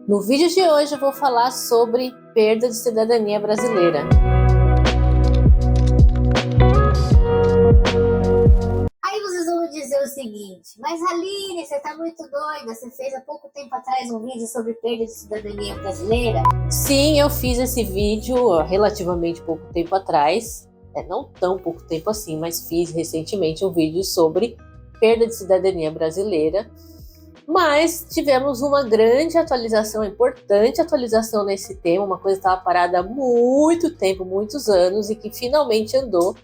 No vídeo de hoje eu vou falar sobre perda de cidadania brasileira. Aí vocês vão dizer o seguinte: mas Aline, você tá muito doida, você fez há pouco tempo atrás um vídeo sobre perda de cidadania brasileira? Sim, eu fiz esse vídeo há relativamente pouco tempo atrás, não tão pouco tempo assim, mas fiz recentemente um vídeo sobre perda de cidadania brasileira. Mas tivemos uma grande atualização, importante atualização nesse tema, uma coisa que estava parada há muito tempo, muitos anos, e que finalmente andou,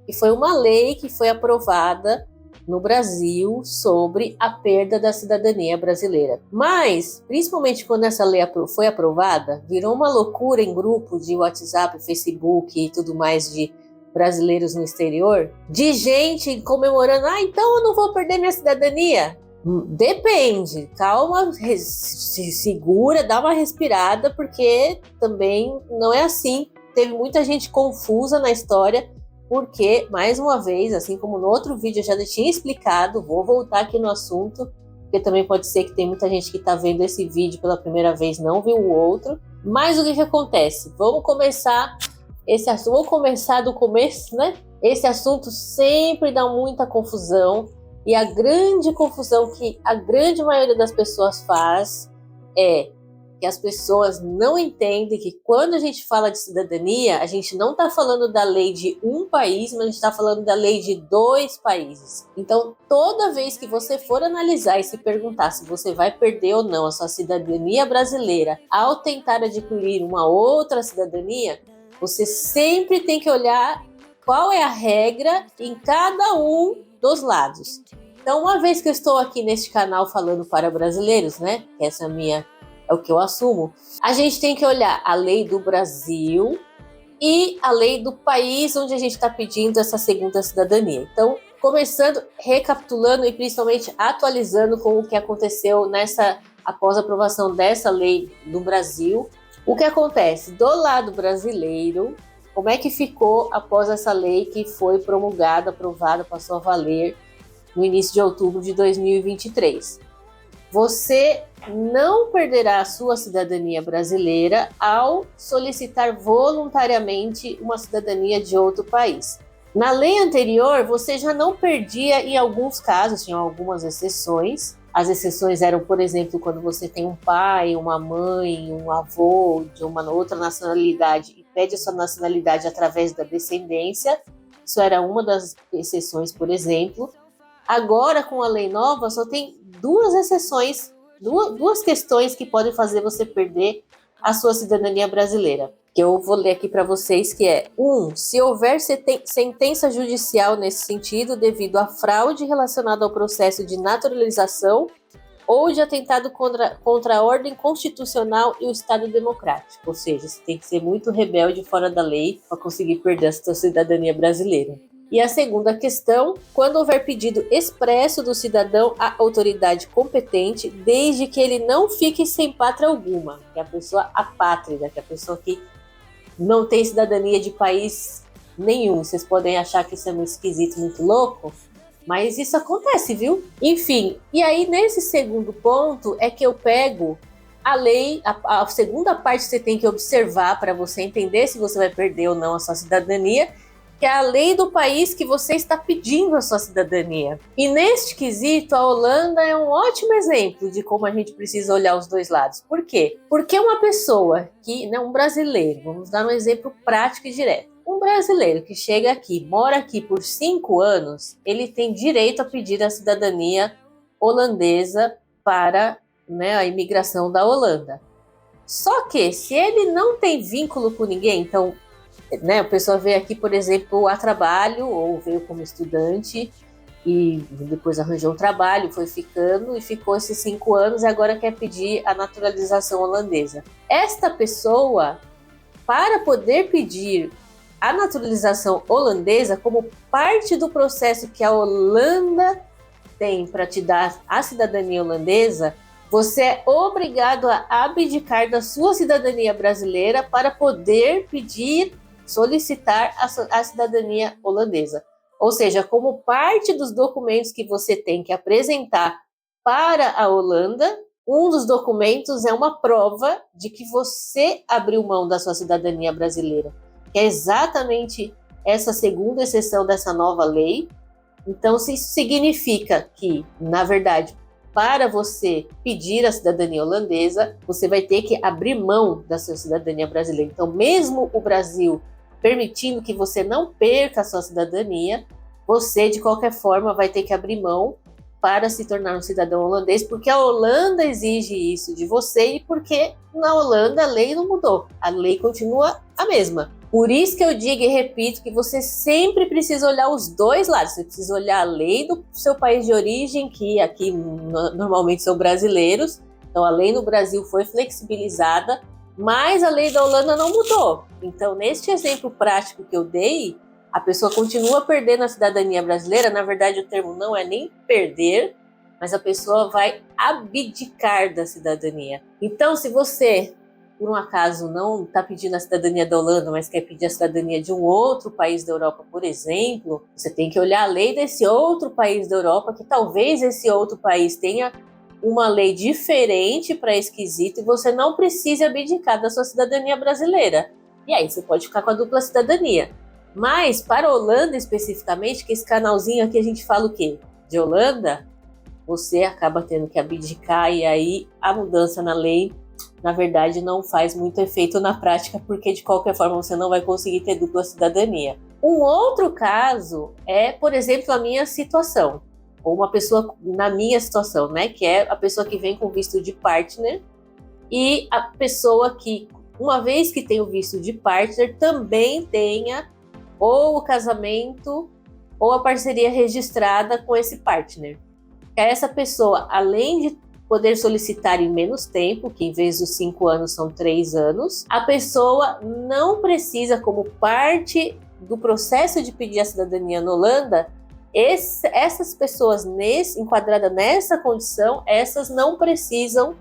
e foi uma lei que foi aprovada no Brasil sobre a perda da cidadania brasileira. Mas, principalmente quando essa lei foi aprovada, virou uma loucura em grupo de WhatsApp, Facebook e tudo mais de brasileiros no exterior, de gente comemorando, então eu não vou perder minha cidadania. Depende, calma, se segura, dá uma respirada, porque também não é assim. Teve muita gente confusa na história, porque, mais uma vez, assim como no outro vídeo eu já tinha explicado, vou voltar aqui no assunto, porque também pode ser que tem muita gente que está vendo esse vídeo pela primeira vez, não viu o outro. Mas o que acontece? Vamos começar esse assunto, vou começar do começo, né? Esse assunto sempre dá muita confusão. E a grande confusão que a grande maioria das pessoas faz é que as pessoas não entendem que quando a gente fala de cidadania, a gente não está falando da lei de um país, mas a gente está falando da lei de 2 países. Então, toda vez que você for analisar e se perguntar se você vai perder ou não a sua cidadania brasileira ao tentar adquirir uma outra cidadania, você sempre tem que olhar qual é a regra em cada um dos lados. Então, uma vez que eu estou aqui neste canal falando para brasileiros, né? Essa é o que eu assumo. A gente tem que olhar a lei do Brasil e a lei do país onde a gente está pedindo essa segunda cidadania. Então, começando, recapitulando e principalmente atualizando com o que aconteceu após a aprovação dessa lei no Brasil. O que acontece do lado brasileiro? Como é que ficou após essa lei que foi promulgada, aprovada, passou a valer no início de outubro de 2023? Você não perderá a sua cidadania brasileira ao solicitar voluntariamente uma cidadania de outro país. Na lei anterior, você já não perdia em alguns casos, tinham algumas exceções. As exceções eram, por exemplo, quando você tem um pai, uma mãe, um avô de uma outra nacionalidade e pede a sua nacionalidade através da descendência. Isso era uma das exceções, por exemplo. Agora, com a lei nova, só tem 2 exceções, duas questões que podem fazer você perder a sua cidadania brasileira. Que eu vou ler aqui para vocês, que é: 1. Se houver sentença judicial nesse sentido devido à fraude relacionada ao processo de naturalização ou de atentado contra a ordem constitucional e o Estado democrático. Ou seja, você tem que ser muito rebelde fora da lei para conseguir perder a sua cidadania brasileira. E a segunda questão, quando houver pedido expresso do cidadão à autoridade competente, desde que ele não fique sem pátria alguma, que é a pessoa apátrida, que é a pessoa que não tem cidadania de país nenhum. Vocês podem achar que isso é muito esquisito, muito louco, mas isso acontece, viu? Enfim, e aí nesse segundo ponto é que eu pego a lei, a segunda parte que você tem que observar para você entender se você vai perder ou não a sua cidadania, que é a lei do país que você está pedindo a sua cidadania. E neste quesito, a Holanda é um ótimo exemplo de como a gente precisa olhar os 2 lados. Por quê? Porque uma pessoa um brasileiro, vamos dar um exemplo prático e direto. Um brasileiro que chega aqui, mora aqui por 5 anos, ele tem direito a pedir a cidadania holandesa para a imigração da Holanda. Só que, se ele não tem vínculo com ninguém, então a pessoa veio aqui, por exemplo, a trabalho ou veio como estudante e depois arranjou um trabalho, foi ficando e ficou esses 5 anos e agora quer pedir a naturalização holandesa. Esta pessoa, para poder pedir a naturalização holandesa, como parte do processo que a Holanda tem para te dar a cidadania holandesa, você é obrigado a abdicar da sua cidadania brasileira para poder solicitar a cidadania holandesa. Ou seja, como parte dos documentos que você tem que apresentar para a Holanda, um dos documentos é uma prova de que você abriu mão da sua cidadania brasileira, que é exatamente essa segunda exceção dessa nova lei. Então, se isso significa que, na verdade, para você pedir a cidadania holandesa, você vai ter que abrir mão da sua cidadania brasileira. Então, mesmo o Brasil permitindo que você não perca a sua cidadania, você, de qualquer forma, vai ter que abrir mão para se tornar um cidadão holandês, porque a Holanda exige isso de você e porque na Holanda a lei não mudou, a lei continua a mesma. Por isso que eu digo e repito que você sempre precisa olhar os dois lados. Você precisa olhar a lei do seu país de origem, que aqui normalmente são brasileiros. Então a lei no Brasil foi flexibilizada, mas a lei da Holanda não mudou. Então, neste exemplo prático que eu dei, a pessoa continua perdendo a cidadania brasileira. Na verdade, o termo não é nem perder, mas a pessoa vai abdicar da cidadania. Então, se você, por um acaso, não está pedindo a cidadania da Holanda, mas quer pedir a cidadania de um outro país da Europa, por exemplo, você tem que olhar a lei desse outro país da Europa, que talvez esse outro país tenha uma lei diferente para esse quesito e você não precise abdicar da sua cidadania brasileira. E aí você pode ficar com a dupla cidadania. Mas, para a Holanda especificamente, que esse canalzinho aqui a gente fala o quê? De Holanda, você acaba tendo que abdicar e aí a mudança na lei, na verdade, não faz muito efeito na prática, porque de qualquer forma você não vai conseguir ter dupla cidadania. Um outro caso é, por exemplo, a minha situação, ou uma pessoa na minha situação, né? Que é a pessoa que vem com visto de partner e a pessoa que, uma vez que tem o visto de partner, também tenha ou o casamento ou a parceria registrada com esse partner. Essa pessoa, além de poder solicitar em menos tempo, que em vez dos 5 anos são 3 anos, a pessoa não precisa, como parte do processo de pedir a cidadania na Holanda, essas pessoas enquadradas nessa condição, essas não precisam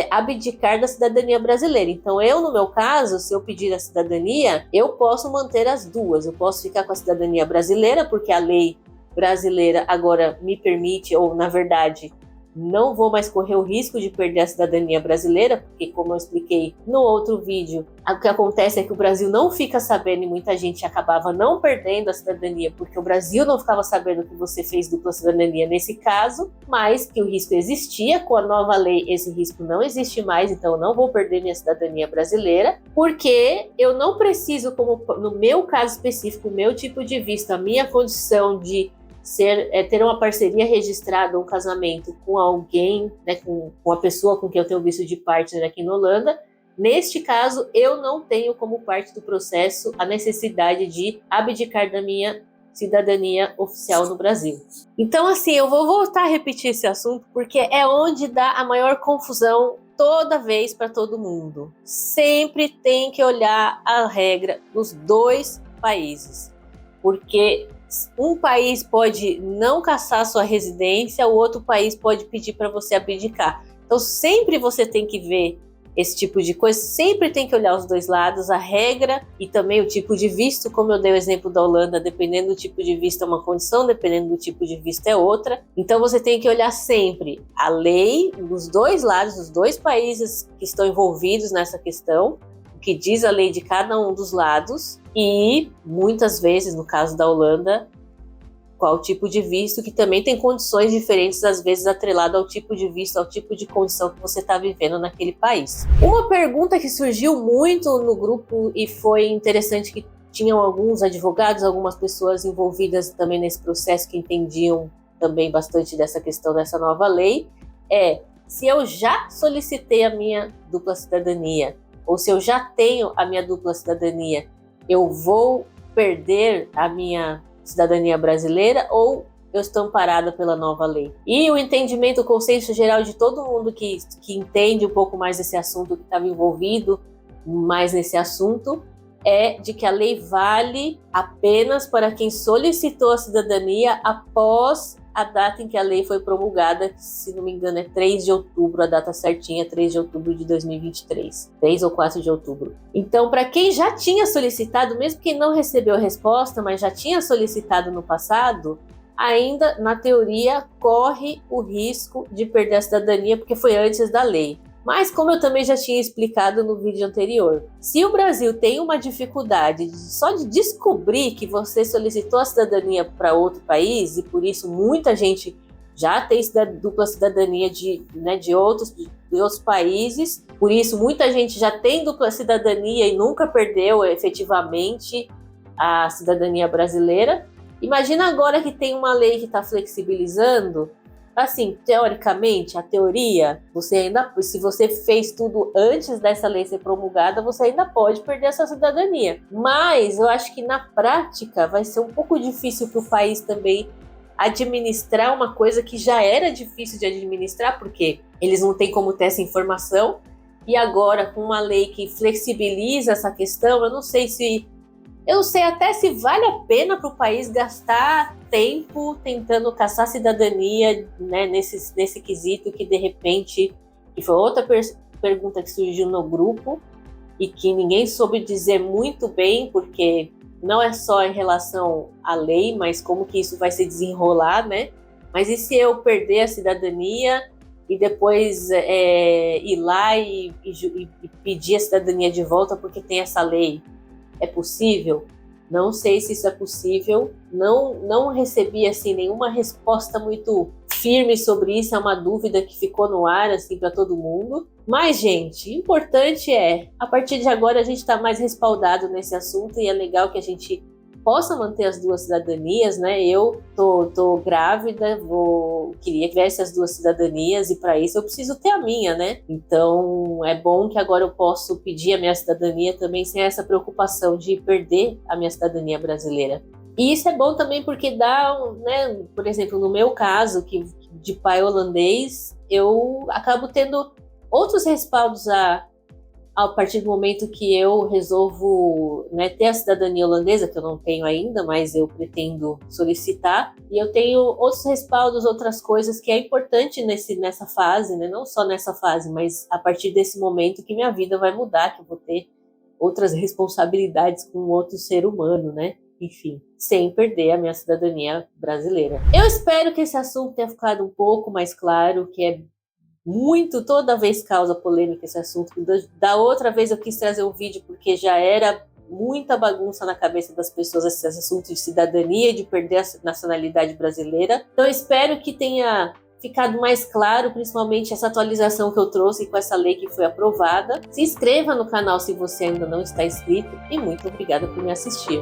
abdicar da cidadania brasileira. Então, no meu caso, se eu pedir a cidadania, eu posso manter as duas. Eu posso ficar com a cidadania brasileira, porque a lei brasileira agora me permite, ou na verdade, não vou mais correr o risco de perder a cidadania brasileira, porque, como eu expliquei no outro vídeo, o que acontece é que o Brasil não fica sabendo e muita gente acabava não perdendo a cidadania, porque o Brasil não ficava sabendo que você fez dupla cidadania nesse caso, mas que o risco existia. Com a nova lei, esse risco não existe mais, então eu não vou perder minha cidadania brasileira, porque eu não preciso, como no meu caso específico, o meu tipo de visto, a minha condição de ter uma parceria registrada, um casamento com alguém, né, com a pessoa com quem eu tenho visto de partner aqui na Holanda. Neste caso, eu não tenho como parte do processo a necessidade de abdicar da minha cidadania oficial no Brasil. Então, assim, eu vou voltar a repetir esse assunto porque é onde dá a maior confusão toda vez para todo mundo. Sempre tem que olhar a regra dos dois países, porque um país pode não cassar sua residência, o outro país pode pedir para você abdicar. Então, sempre você tem que ver esse tipo de coisa, sempre tem que olhar os dois lados, a regra e também o tipo de visto, como eu dei o exemplo da Holanda, dependendo do tipo de visto é uma condição, dependendo do tipo de visto é outra. Então, você tem que olhar sempre a lei dos dois lados, dos dois países que estão envolvidos nessa questão, o que diz a lei de cada um dos lados, e muitas vezes, no caso da Holanda, qual tipo de visto, que também tem condições diferentes, às vezes atrelado ao tipo de visto, ao tipo de condição que você está vivendo naquele país. Uma pergunta que surgiu muito no grupo e foi interessante, que tinham alguns advogados, algumas pessoas envolvidas também nesse processo que entendiam também bastante dessa questão dessa nova lei, é se eu já solicitei a minha dupla cidadania, ou se eu já tenho a minha dupla cidadania, eu vou perder a minha cidadania brasileira ou eu estou amparada pela nova lei? E o entendimento, o consenso geral de todo mundo que entende um pouco mais desse assunto, que estava envolvido mais nesse assunto, é de que a lei vale apenas para quem solicitou a cidadania após a data em que a lei foi promulgada, que, se não me engano, é 3 de outubro, a data certinha é 3 de outubro de 2023, 3 ou 4 de outubro. Então, para quem já tinha solicitado, mesmo quem não recebeu a resposta, mas já tinha solicitado no passado, ainda, na teoria, corre o risco de perder a cidadania porque foi antes da lei. Mas, como eu também já tinha explicado no vídeo anterior, se o Brasil tem uma dificuldade só de descobrir que você solicitou a cidadania para outro país, e por isso muita gente já tem dupla cidadania de outros países, por isso muita gente já tem dupla cidadania e nunca perdeu efetivamente a cidadania brasileira. Imagina agora que tem uma lei que está flexibilizando. Assim, teoricamente, a teoria, se você fez tudo antes dessa lei ser promulgada, você ainda pode perder essa cidadania. Mas eu acho que na prática vai ser um pouco difícil para o país também administrar uma coisa que já era difícil de administrar, porque eles não têm como ter essa informação. E agora, com uma lei que flexibiliza essa questão, eu não sei até se vale a pena para o país gastar tempo tentando caçar cidadania, né, nesse quesito que, de repente, que foi outra pergunta que surgiu no grupo e que ninguém soube dizer muito bem, porque não é só em relação à lei, mas como que isso vai se desenrolar, né? Mas e se eu perder a cidadania e depois ir lá e pedir a cidadania de volta porque tem essa lei? É possível? Não sei se isso é possível. Não recebi assim nenhuma resposta muito firme sobre isso. É uma dúvida que ficou no ar assim para todo mundo. Mas, gente, o importante a partir de agora a gente está mais respaldado nesse assunto e é legal que a gente possa manter as duas cidadanias, né? Eu tô grávida, queria que tivesse as duas cidadanias e para isso eu preciso ter a minha, né? Então é bom que agora eu posso pedir a minha cidadania também sem essa preocupação de perder a minha cidadania brasileira. E isso é bom também porque dá, né? Por exemplo, no meu caso, que de pai holandês, eu acabo tendo outros respaldos a partir do momento que eu resolvo, né, ter a cidadania holandesa, que eu não tenho ainda, mas eu pretendo solicitar, e eu tenho outros respaldos, outras coisas que é importante nessa fase, né, não só nessa fase, mas a partir desse momento que minha vida vai mudar, que eu vou ter outras responsabilidades com outro ser humano, né? Enfim, sem perder a minha cidadania brasileira. Eu espero que esse assunto tenha ficado um pouco mais claro, que é toda vez causa polêmica esse assunto. Da outra vez eu quis trazer um vídeo porque já era muita bagunça na cabeça das pessoas esse assunto de cidadania e de perder a nacionalidade brasileira. Então eu espero que tenha ficado mais claro, principalmente essa atualização que eu trouxe com essa lei que foi aprovada. Se inscreva no canal se você ainda não está inscrito e muito obrigada por me assistir.